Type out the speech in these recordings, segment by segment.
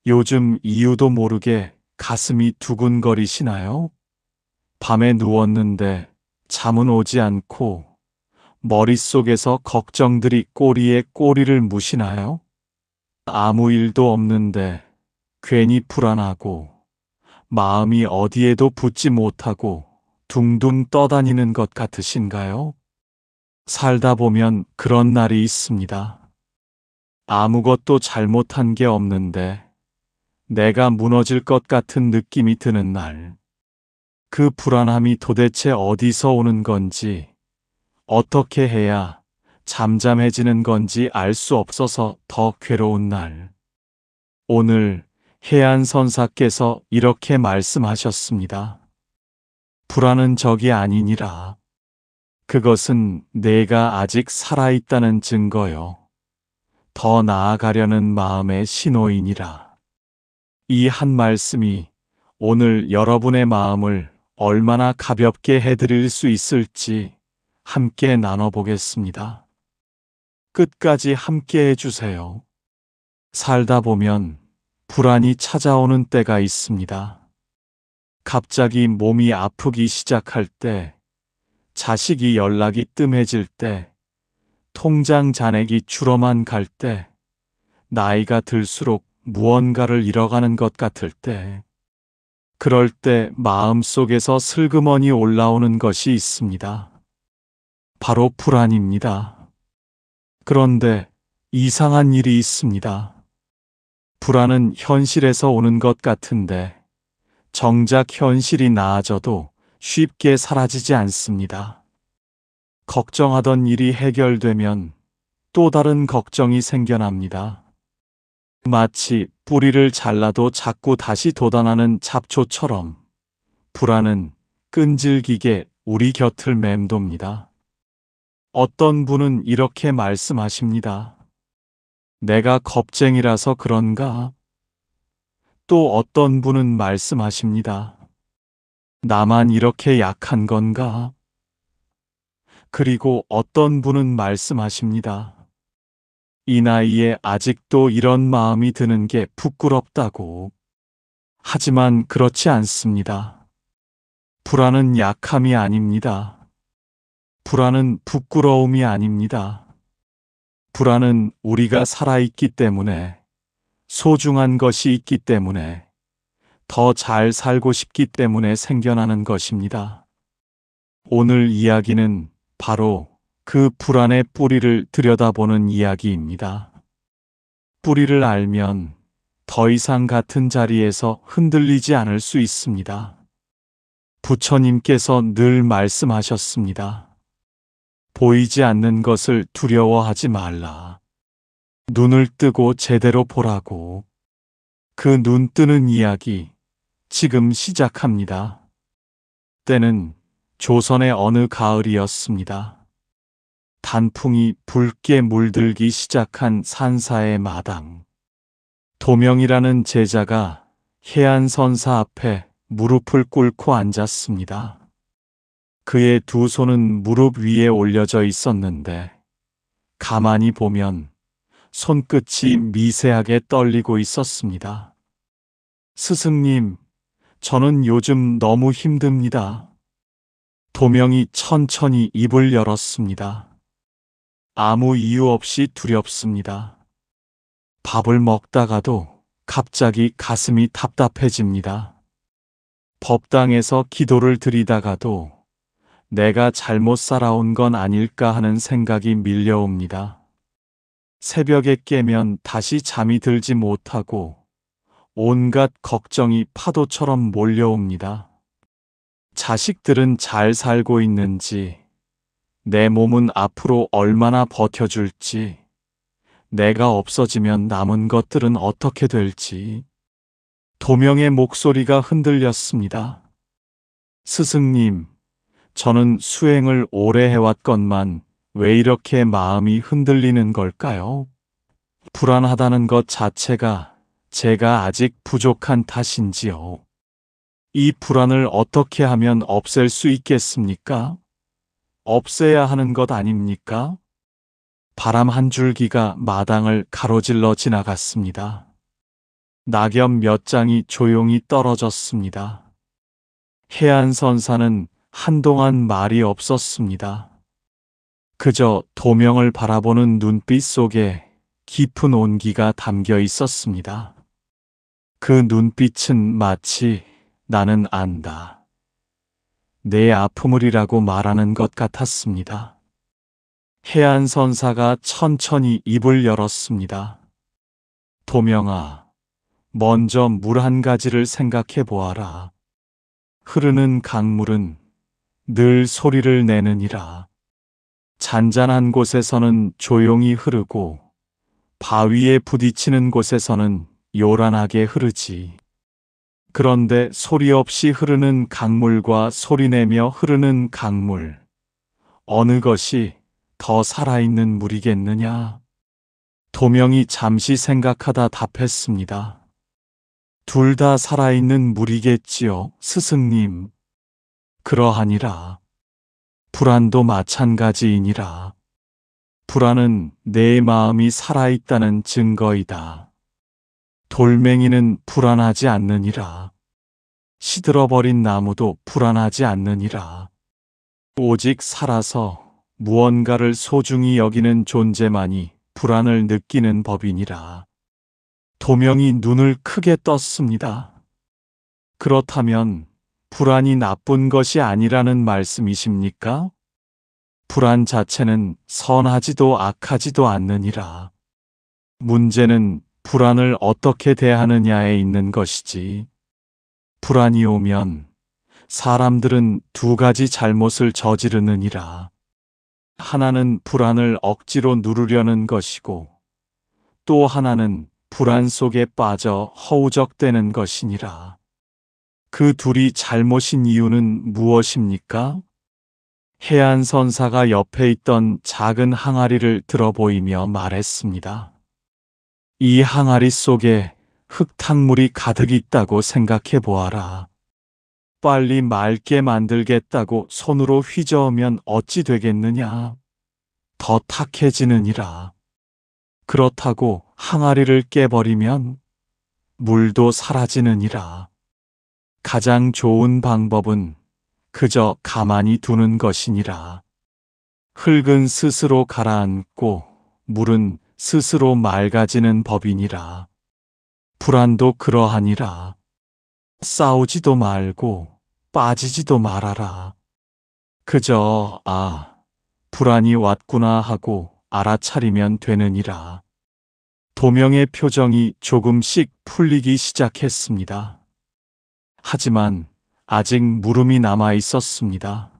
요즘 이유도 모르게 가슴이 두근거리시나요? 밤에 누웠는데 잠은 오지 않고 머릿속에서 걱정들이 꼬리에 꼬리를 무시나요? 아무 일도 없는데 괜히 불안하고 마음이 어디에도 붙지 못하고 둥둥 떠다니는 것 같으신가요? 살다 보면 그런 날이 있습니다. 아무것도 잘못한 게 없는데 내가 무너질 것 같은 느낌이 드는 날. 그 불안함이 도대체 어디서 오는 건지, 어떻게 해야 잠잠해지는 건지 알 수 없어서 더 괴로운 날. 오늘 해안선사께서 이렇게 말씀하셨습니다. 불안은 적이 아니니라. 그것은 내가 아직 살아있다는 증거요. 더 나아가려는 마음의 신호이니라. 이 한 말씀이 오늘 여러분의 마음을 얼마나 가볍게 해드릴 수 있을지 함께 나눠보겠습니다. 끝까지 함께 해주세요. 살다 보면 불안이 찾아오는 때가 있습니다. 갑자기 몸이 아프기 시작할 때, 자식이 연락이 뜸해질 때, 통장 잔액이 줄어만 갈 때, 나이가 들수록 무언가를 잃어가는 것 같을 때, 그럴 때 마음속에서 슬그머니 올라오는 것이 있습니다. 바로 불안입니다. 그런데 이상한 일이 있습니다. 불안은 현실에서 오는 것 같은데 정작 현실이 나아져도 쉽게 사라지지 않습니다. 걱정하던 일이 해결되면 또 다른 걱정이 생겨납니다. 마치 뿌리를 잘라도 자꾸 다시 돋아나는 잡초처럼 불안은 끈질기게 우리 곁을 맴돕니다. 어떤 분은 이렇게 말씀하십니다. 내가 겁쟁이라서 그런가? 또 어떤 분은 말씀하십니다. 나만 이렇게 약한 건가? 그리고 어떤 분은 말씀하십니다. 이 나이에 아직도 이런 마음이 드는 게 부끄럽다고. 하지만 그렇지 않습니다. 불안은 약함이 아닙니다. 불안은 부끄러움이 아닙니다. 불안은 우리가 살아있기 때문에, 소중한 것이 있기 때문에, 더 잘 살고 싶기 때문에 생겨나는 것입니다. 오늘 이야기는 바로 그 불안의 뿌리를 들여다보는 이야기입니다. 뿌리를 알면 더 이상 같은 자리에서 흔들리지 않을 수 있습니다. 부처님께서 늘 말씀하셨습니다. 보이지 않는 것을 두려워하지 말라. 눈을 뜨고 제대로 보라고. 그 눈 뜨는 이야기 지금 시작합니다. 때는 조선의 어느 가을이었습니다. 단풍이 붉게 물들기 시작한 산사의 마당. 도명이라는 제자가 해안선사 앞에 무릎을 꿇고 앉았습니다. 그의 두 손은 무릎 위에 올려져 있었는데 가만히 보면 손끝이 미세하게 떨리고 있었습니다. 스승님, 저는 요즘 너무 힘듭니다. 도명이 천천히 입을 열었습니다. 아무 이유 없이 두렵습니다. 밥을 먹다가도 갑자기 가슴이 답답해집니다. 법당에서 기도를 드리다가도 내가 잘못 살아온 건 아닐까 하는 생각이 밀려옵니다. 새벽에 깨면 다시 잠이 들지 못하고 온갖 걱정이 파도처럼 몰려옵니다. 자식들은 잘 살고 있는지, 내 몸은 앞으로 얼마나 버텨줄지, 내가 없어지면 남은 것들은 어떻게 될지. 도명의 목소리가 흔들렸습니다. 스승님, 저는 수행을 오래 해왔건만 왜 이렇게 마음이 흔들리는 걸까요? 불안하다는 것 자체가 제가 아직 부족한 탓인지요. 이 불안을 어떻게 하면 없앨 수 있겠습니까? 없애야 하는 것 아닙니까? 바람 한 줄기가 마당을 가로질러 지나갔습니다. 낙엽 몇 장이 조용히 떨어졌습니다. 해안선사는 한동안 말이 없었습니다. 그저 도명을 바라보는 눈빛 속에 깊은 온기가 담겨 있었습니다. 그 눈빛은 마치 나는 안다, 내 아픔을이라고 말하는 것 같았습니다. 해안선사가 천천히 입을 열었습니다. 도명아, 먼저 물 한 가지를 생각해 보아라. 흐르는 강물은 늘 소리를 내느니라. 잔잔한 곳에서는 조용히 흐르고 바위에 부딪히는 곳에서는 요란하게 흐르지. 그런데 소리 없이 흐르는 강물과 소리내며 흐르는 강물, 어느 것이 더 살아있는 물이겠느냐? 도명이 잠시 생각하다 답했습니다. 둘 다 살아있는 물이겠지요, 스승님. 그러하니라. 불안도 마찬가지이니라. 불안은 내 마음이 살아있다는 증거이다. 돌멩이는 불안하지 않느니라. 시들어버린 나무도 불안하지 않느니라. 오직 살아서 무언가를 소중히 여기는 존재만이 불안을 느끼는 법이니라. 도명이 눈을 크게 떴습니다. 그렇다면 불안이 나쁜 것이 아니라는 말씀이십니까? 불안 자체는 선하지도 악하지도 않느니라. 문제는 불안을 어떻게 대하느냐에 있는 것이지. 불안이 오면 사람들은 두 가지 잘못을 저지르느니라. 하나는 불안을 억지로 누르려는 것이고, 또 하나는 불안 속에 빠져 허우적대는 것이니라. 그 둘이 잘못인 이유는 무엇입니까? 해안선사가 옆에 있던 작은 항아리를 들어보이며 말했습니다. 이 항아리 속에 흙탕물이 가득 있다고 생각해 보아라. 빨리 맑게 만들겠다고 손으로 휘저으면 어찌 되겠느냐? 더 탁해지느니라. 그렇다고 항아리를 깨버리면 물도 사라지느니라. 가장 좋은 방법은 그저 가만히 두는 것이니라. 흙은 스스로 가라앉고 물은 스스로 맑아지는 법이니라. 불안도 그러하니라. 싸우지도 말고 빠지지도 말아라. 그저 불안이 왔구나 하고 알아차리면 되느니라. 도명의 표정이 조금씩 풀리기 시작했습니다. 하지만 아직 물음이 남아 있었습니다.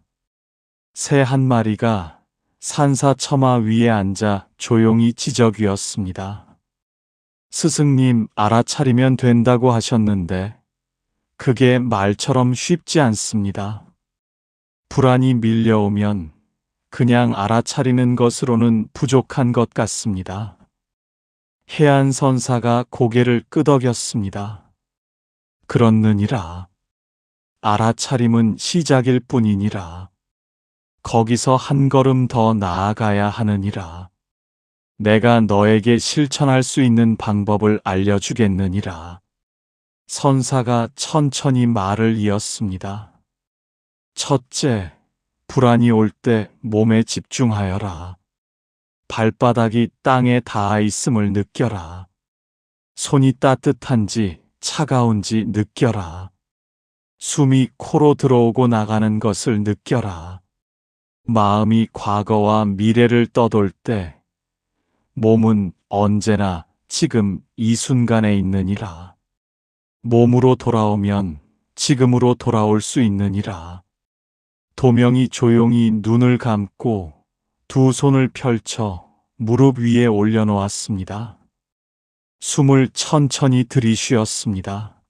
새 한 마리가 산사처마 위에 앉아 조용히 지저귀었습니다. 스승님, 알아차리면 된다고 하셨는데 그게 말처럼 쉽지 않습니다. 불안이 밀려오면 그냥 알아차리는 것으로는 부족한 것 같습니다. 해안선사가 고개를 끄덕였습니다. 그렇느니라. 알아차림은 시작일 뿐이니라. 거기서 한 걸음 더 나아가야 하느니라. 내가 너에게 실천할 수 있는 방법을 알려주겠느니라. 선사가 천천히 말을 이었습니다. 첫째, 불안이 올 때 몸에 집중하여라. 발바닥이 땅에 닿아 있음을 느껴라. 손이 따뜻한지 차가운지 느껴라. 숨이 코로 들어오고 나가는 것을 느껴라. 마음이 과거와 미래를 떠돌 때 몸은 언제나 지금 이 순간에 있느니라. 몸으로 돌아오면 지금으로 돌아올 수 있느니라. 도명이 조용히 눈을 감고 두 손을 펼쳐 무릎 위에 올려놓았습니다. 숨을 천천히 들이쉬었습니다.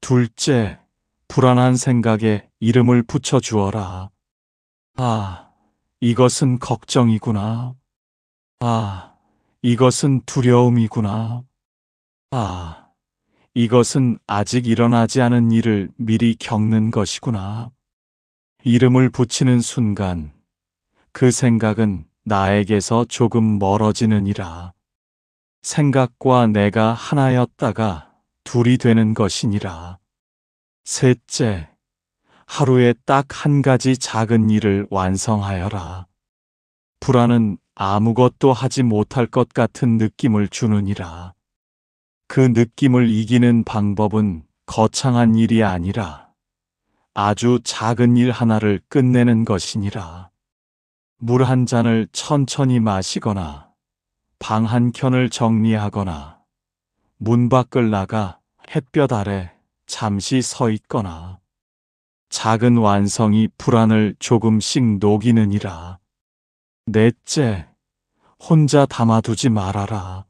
둘째, 불안한 생각에 이름을 붙여주어라. 이것은 걱정이구나. 이것은 두려움이구나. 이것은 아직 일어나지 않은 일을 미리 겪는 것이구나. 이름을 붙이는 순간 그 생각은 나에게서 조금 멀어지느니라. 생각과 내가 하나였다가 둘이 되는 것이니라. 셋째, 하루에 딱 한 가지 작은 일을 완성하여라. 불안은 아무것도 하지 못할 것 같은 느낌을 주느니라. 그 느낌을 이기는 방법은 거창한 일이 아니라 아주 작은 일 하나를 끝내는 것이니라. 물 한 잔을 천천히 마시거나, 방 한 켠을 정리하거나, 문 밖을 나가 햇볕 아래 잠시 서 있거나, 작은 완성이 불안을 조금씩 녹이느니라. 넷째, 혼자 담아두지 말아라.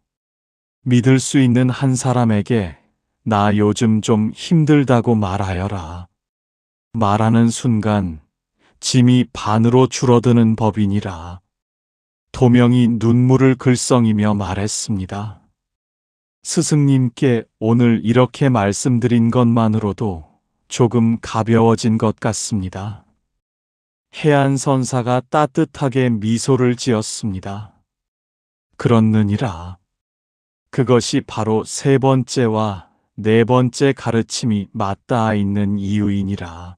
믿을 수 있는 한 사람에게 나 요즘 좀 힘들다고 말하여라. 말하는 순간 짐이 반으로 줄어드는 법이니라. 도명이 눈물을 글썽이며 말했습니다. 스승님께 오늘 이렇게 말씀드린 것만으로도 조금 가벼워진 것 같습니다. 해안선사가 따뜻하게 미소를 지었습니다. 그렇느니라. 그것이 바로 세 번째와 네 번째 가르침이 맞닿아 있는 이유이니라.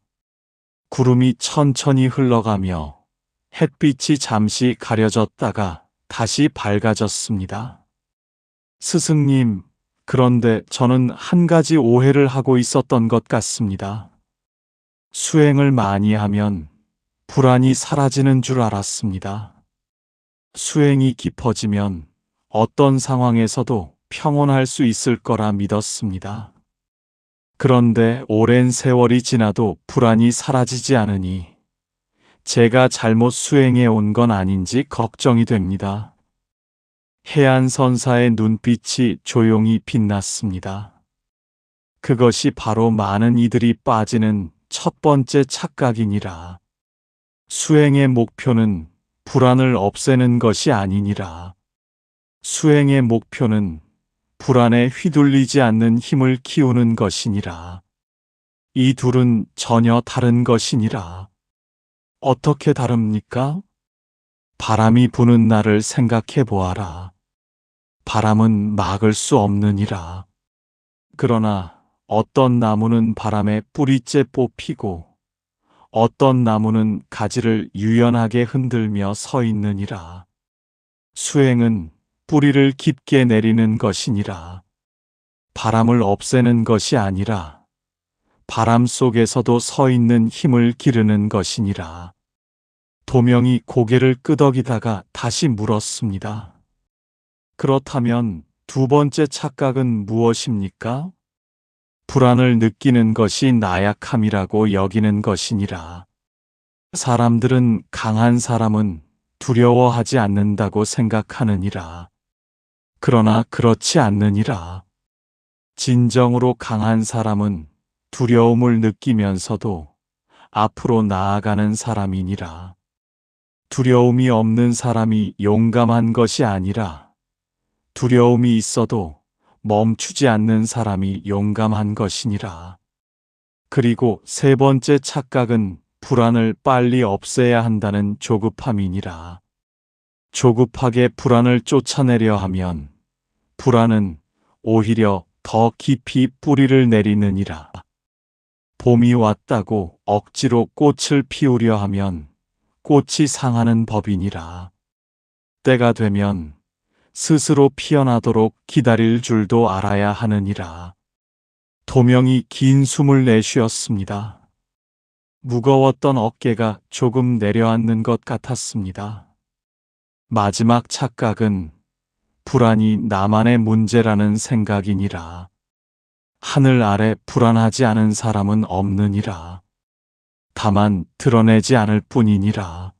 구름이 천천히 흘러가며 햇빛이 잠시 가려졌다가 다시 밝아졌습니다. 스승님, 그런데 저는 한 가지 오해를 하고 있었던 것 같습니다. 수행을 많이 하면 불안이 사라지는 줄 알았습니다. 수행이 깊어지면 어떤 상황에서도 평온할 수 있을 거라 믿었습니다. 그런데 오랜 세월이 지나도 불안이 사라지지 않으니 제가 잘못 수행해 온 건 아닌지 걱정이 됩니다. 해안선사의 눈빛이 조용히 빛났습니다. 그것이 바로 많은 이들이 빠지는 첫 번째 착각이니라. 수행의 목표는 불안을 없애는 것이 아니니라. 수행의 목표는 불안에 휘둘리지 않는 힘을 키우는 것이니라. 이 둘은 전혀 다른 것이니라. 어떻게 다릅니까? 바람이 부는 날을 생각해 보아라. 바람은 막을 수 없느니라. 그러나 어떤 나무는 바람에 뿌리째 뽑히고 어떤 나무는 가지를 유연하게 흔들며 서 있느니라. 수행은 뿌리를 깊게 내리는 것이니라. 바람을 없애는 것이 아니라 바람 속에서도 서 있는 힘을 기르는 것이니라. 도명이 고개를 끄덕이다가 다시 물었습니다. 그렇다면 두 번째 착각은 무엇입니까? 불안을 느끼는 것이 나약함이라고 여기는 것이니라. 사람들은 강한 사람은 두려워하지 않는다고 생각하느니라. 그러나 그렇지 않느니라. 진정으로 강한 사람은 두려움을 느끼면서도 앞으로 나아가는 사람이니라. 두려움이 없는 사람이 용감한 것이 아니라 두려움이 있어도 멈추지 않는 사람이 용감한 것이니라. 그리고 세 번째 착각은 불안을 빨리 없애야 한다는 조급함이니라. 조급하게 불안을 쫓아내려 하면 불안은 오히려 더 깊이 뿌리를 내리느니라. 봄이 왔다고 억지로 꽃을 피우려 하면 꽃이 상하는 법이니라. 때가 되면 스스로 피어나도록 기다릴 줄도 알아야 하느니라. 도명이 긴 숨을 내쉬었습니다. 무거웠던 어깨가 조금 내려앉는 것 같았습니다. 마지막 착각은 불안이 나만의 문제라는 생각이니라. 하늘 아래 불안하지 않은 사람은 없느니라. 다만 드러내지 않을 뿐이니라.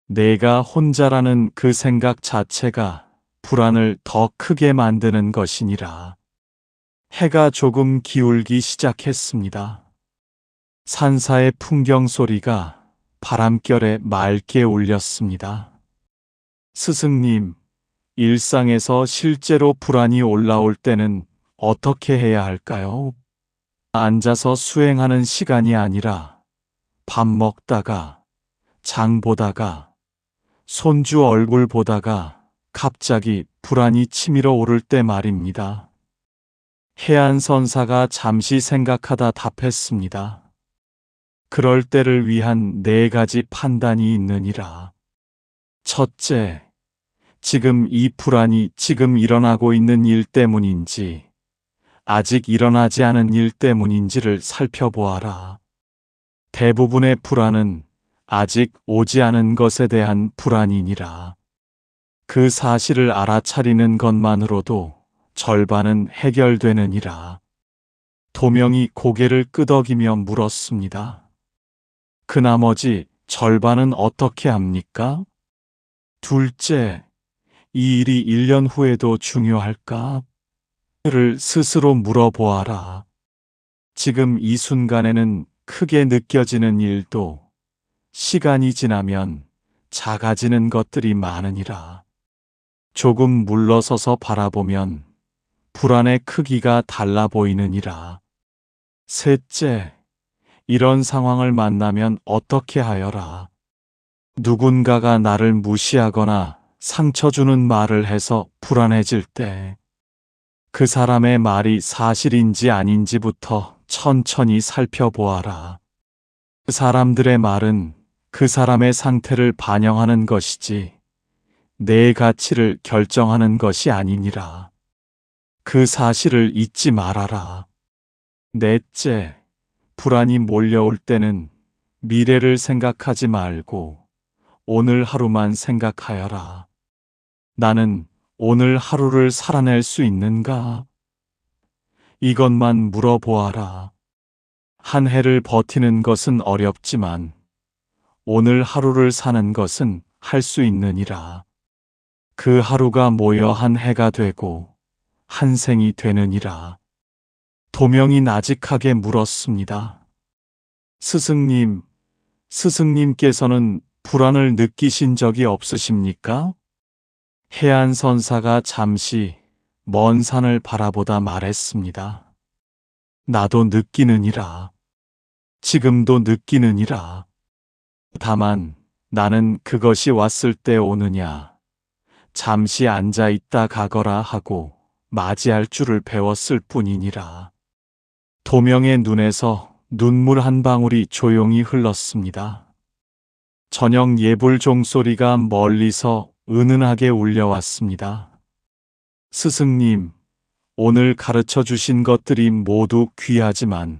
내가 혼자라는 그 생각 자체가 불안을 더 크게 만드는 것이니라. 해가 조금 기울기 시작했습니다. 산사의 풍경 소리가 바람결에 맑게 울렸습니다. 스승님, 일상에서 실제로 불안이 올라올 때는 어떻게 해야 할까요? 앉아서 수행하는 시간이 아니라 밥 먹다가, 장 보다가, 손주 얼굴 보다가 갑자기 불안이 치밀어 오를 때 말입니다. 해안선사가 잠시 생각하다 답했습니다. 그럴 때를 위한 4가지 판단이 있느니라. 첫째, 지금 이 불안이 지금 일어나고 있는 일 때문인지, 아직 일어나지 않은 일 때문인지를 살펴보아라. 대부분의 불안은 아직 오지 않은 것에 대한 불안이니라. 그 사실을 알아차리는 것만으로도 절반은 해결되느니라. 도명이 고개를 끄덕이며 물었습니다. 그 나머지 절반은 어떻게 합니까? 둘째, 이 일이 1년 후에도 중요할까? 를 스스로 물어보아라. 지금 이 순간에는 크게 느껴지는 일도 시간이 지나면 작아지는 것들이 많으니라. 조금 물러서서 바라보면 불안의 크기가 달라 보이느니라. 셋째, 이런 상황을 만나면 어떻게 하여라. 누군가가 나를 무시하거나 상처 주는 말을 해서 불안해질 때 그 사람의 말이 사실인지 아닌지부터 천천히 살펴보아라. 그 사람들의 말은 그 사람의 상태를 반영하는 것이지 내 가치를 결정하는 것이 아니니라. 그 사실을 잊지 말아라. 넷째, 불안이 몰려올 때는 미래를 생각하지 말고 오늘 하루만 생각하여라. 나는 오늘 하루를 살아낼 수 있는가? 이것만 물어보아라. 한 해를 버티는 것은 어렵지만 오늘 하루를 사는 것은 할 수 있느니라. 그 하루가 모여 한 해가 되고 한 생이 되느니라. 도명이 나직하게 물었습니다. 스승님, 스승님께서는 불안을 느끼신 적이 없으십니까? 해안선사가 잠시 먼 산을 바라보다 말했습니다. 나도 느끼느니라. 지금도 느끼느니라. 다만 나는 그것이 왔을 때 오느냐, 잠시 앉아 있다 가거라 하고 맞이할 줄을 배웠을 뿐이니라. 도명의 눈에서 눈물 한 방울이 조용히 흘렀습니다. 저녁 예불 종소리가 멀리서 은은하게 울려왔습니다. 스승님, 오늘 가르쳐 주신 것들이 모두 귀하지만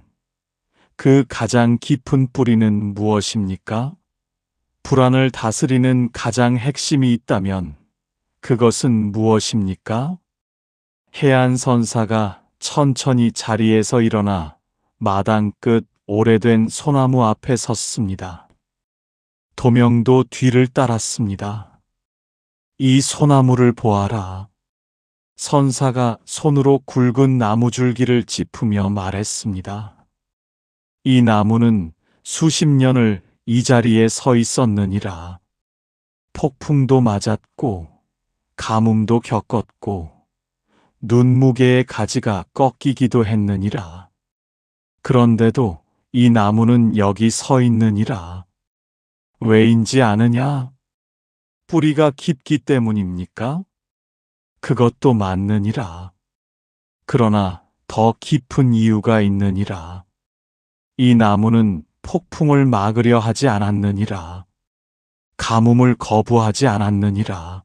그 가장 깊은 뿌리는 무엇입니까? 불안을 다스리는 가장 핵심이 있다면 그것은 무엇입니까? 해안선사가 천천히 자리에서 일어나 마당 끝 오래된 소나무 앞에 섰습니다. 도명도 뒤를 따랐습니다. 이 소나무를 보아라. 선사가 손으로 굵은 나무줄기를 짚으며 말했습니다. 이 나무는 수십 년을 이 자리에 서 있었느니라. 폭풍도 맞았고 가뭄도 겪었고 눈무게의 가지가 꺾이기도 했느니라. 그런데도 이 나무는 여기 서 있느니라. 왜인지 아느냐? 뿌리가 깊기 때문입니까? 그것도 맞느니라. 그러나 더 깊은 이유가 있느니라. 이 나무는 폭풍을 막으려 하지 않았느니라. 가뭄을 거부하지 않았느니라.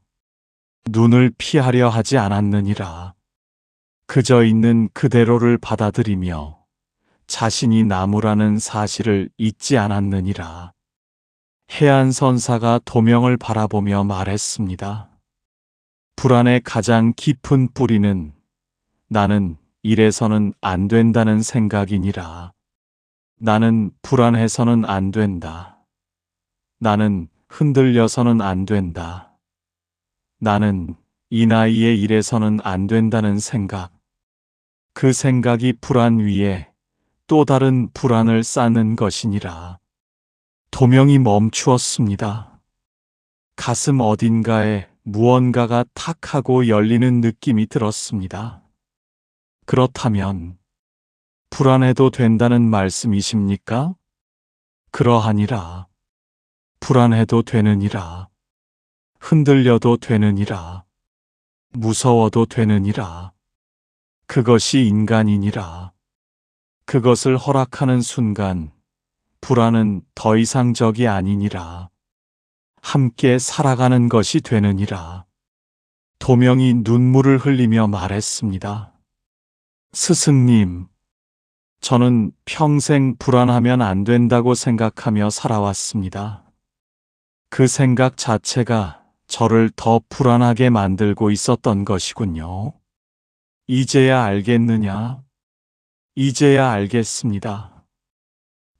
눈을 피하려 하지 않았느니라. 그저 있는 그대로를 받아들이며 자신이 나무라는 사실을 잊지 않았느니라. 해안선사가 도명을 바라보며 말했습니다. 불안의 가장 깊은 뿌리는 나는 이래서는 안 된다는 생각이니라. 나는 불안해서는 안 된다. 나는 흔들려서는 안 된다. 나는 이 나이에 이래서는 안 된다는 생각. 그 생각이 불안 위에 또 다른 불안을 쌓는 것이니라. 도명이 멈추었습니다. 가슴 어딘가에 무언가가 탁 하고 열리는 느낌이 들었습니다. 그렇다면 불안해도 된다는 말씀이십니까? 그러하니라. 불안해도 되느니라. 흔들려도 되느니라. 무서워도 되느니라. 그것이 인간이니라. 그것을 허락하는 순간 불안은 더 이상 적이 아니니라. 함께 살아가는 것이 되느니라. 도명이 눈물을 흘리며 말했습니다. 스승님, 저는 평생 불안하면 안 된다고 생각하며 살아왔습니다. 그 생각 자체가 저를 더 불안하게 만들고 있었던 것이군요. 이제야 알겠느냐? 이제야 알겠습니다.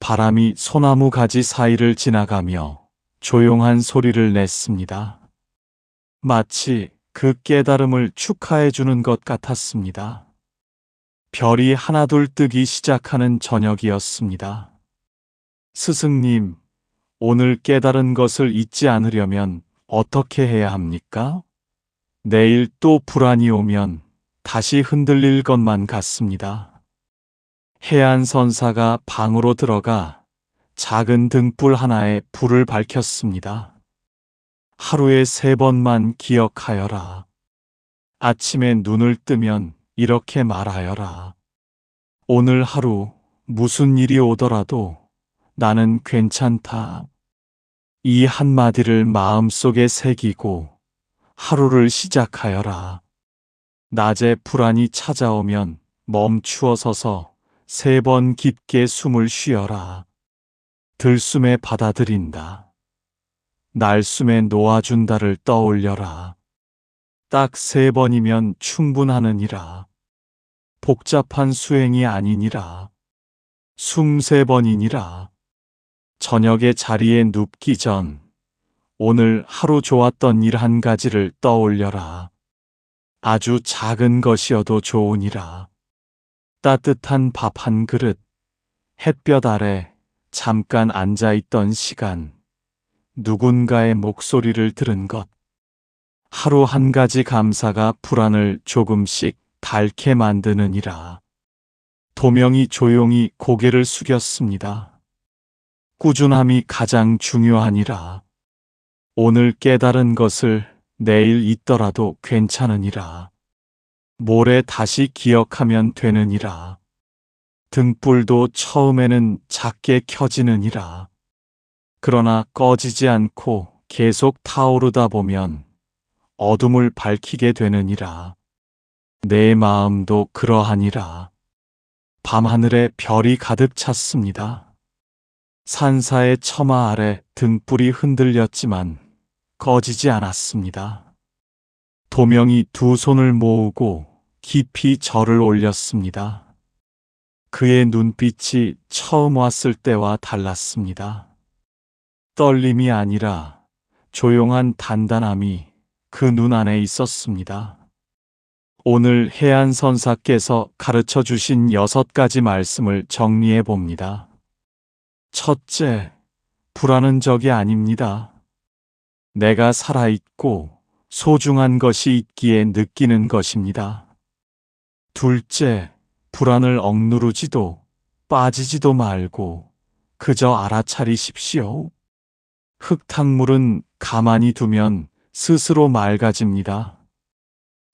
바람이 소나무 가지 사이를 지나가며 조용한 소리를 냈습니다. 마치 그 깨달음을 축하해 주는 것 같았습니다. 별이 하나둘 뜨기 시작하는 저녁이었습니다. 스승님, 오늘 깨달은 것을 잊지 않으려면 어떻게 해야 합니까? 내일 또 불안이 오면 다시 흔들릴 것만 같습니다. 해안선사가 방으로 들어가 작은 등불 하나에 불을 밝혔습니다. 하루에 3번만 기억하여라. 아침에 눈을 뜨면 이렇게 말하여라. 오늘 하루 무슨 일이 오더라도 나는 괜찮다. 이 한마디를 마음속에 새기고 하루를 시작하여라. 낮에 불안이 찾아오면 멈추어 서서 3번 깊게 숨을 쉬어라. 들숨에 받아들인다. 날숨에 놓아준다를 떠올려라. 딱 3번이면 충분하느니라. 복잡한 수행이 아니니라. 숨 3번이니라. 저녁에 자리에 눕기 전 오늘 하루 좋았던 일 한 가지를 떠올려라. 아주 작은 것이어도 좋으니라. 따뜻한 밥 한 그릇, 햇볕 아래 잠깐 앉아있던 시간, 누군가의 목소리를 들은 것. 하루 한 가지 감사가 불안을 조금씩 닳게 만드느니라. 도명이 조용히 고개를 숙였습니다. 꾸준함이 가장 중요하니라. 오늘 깨달은 것을 내일 잊더라도 괜찮으니라. 모레 다시 기억하면 되느니라. 등불도 처음에는 작게 켜지느니라. 그러나 꺼지지 않고 계속 타오르다 보면 어둠을 밝히게 되느니라. 내 마음도 그러하니라. 밤하늘에 별이 가득 찼습니다. 산사의 처마 아래 등불이 흔들렸지만 꺼지지 않았습니다. 도명이 2 손을 모으고 깊이 절을 올렸습니다. 그의 눈빛이 처음 왔을 때와 달랐습니다. 떨림이 아니라 조용한 단단함이 그 눈 안에 있었습니다. 오늘 해안선사께서 가르쳐 주신 6가지 말씀을 정리해 봅니다. 첫째, 불안은 적이 아닙니다. 내가 살아있고 소중한 것이 있기에 느끼는 것입니다. 둘째, 불안을 억누르지도 빠지지도 말고 그저 알아차리십시오. 흙탕물은 가만히 두면 스스로 맑아집니다.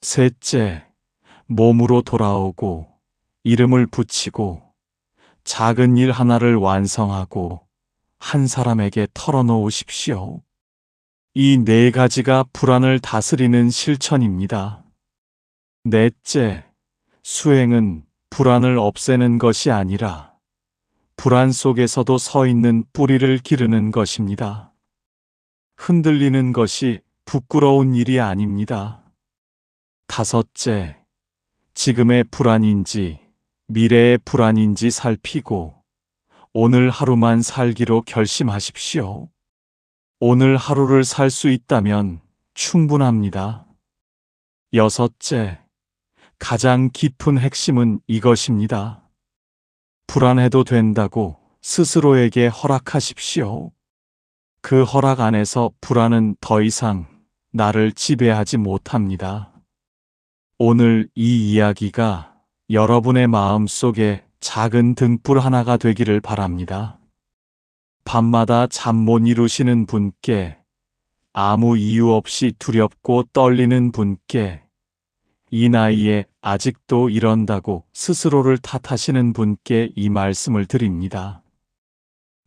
셋째, 몸으로 돌아오고 이름을 붙이고 작은 일 하나를 완성하고 한 사람에게 털어놓으십시오. 이 4가지가 불안을 다스리는 실천입니다. 넷째, 수행은 불안을 없애는 것이 아니라 불안 속에서도 서 있는 뿌리를 기르는 것입니다. 흔들리는 것이 부끄러운 일이 아닙니다. 다섯째, 지금의 불안인지 미래의 불안인지 살피고 오늘 하루만 살기로 결심하십시오. 오늘 하루를 살 수 있다면 충분합니다. 여섯째, 가장 깊은 핵심은 이것입니다. 불안해도 된다고 스스로에게 허락하십시오. 그 허락 안에서 불안은 더 이상 나를 지배하지 못합니다. 오늘 이 이야기가 여러분의 마음속에 작은 등불 하나가 되기를 바랍니다. 밤마다 잠 못 이루시는 분께, 아무 이유 없이 두렵고 떨리는 분께, 이 나이에 아직도 이런다고 스스로를 탓하시는 분께 이 말씀을 드립니다.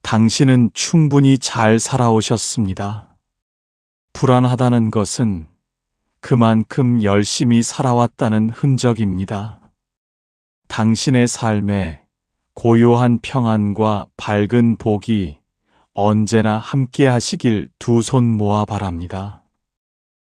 당신은 충분히 잘 살아오셨습니다. 불안하다는 것은 그만큼 열심히 살아왔다는 흔적입니다. 당신의 삶에 고요한 평안과 밝은 복이 언제나 함께 하시길 두 손 모아 바랍니다.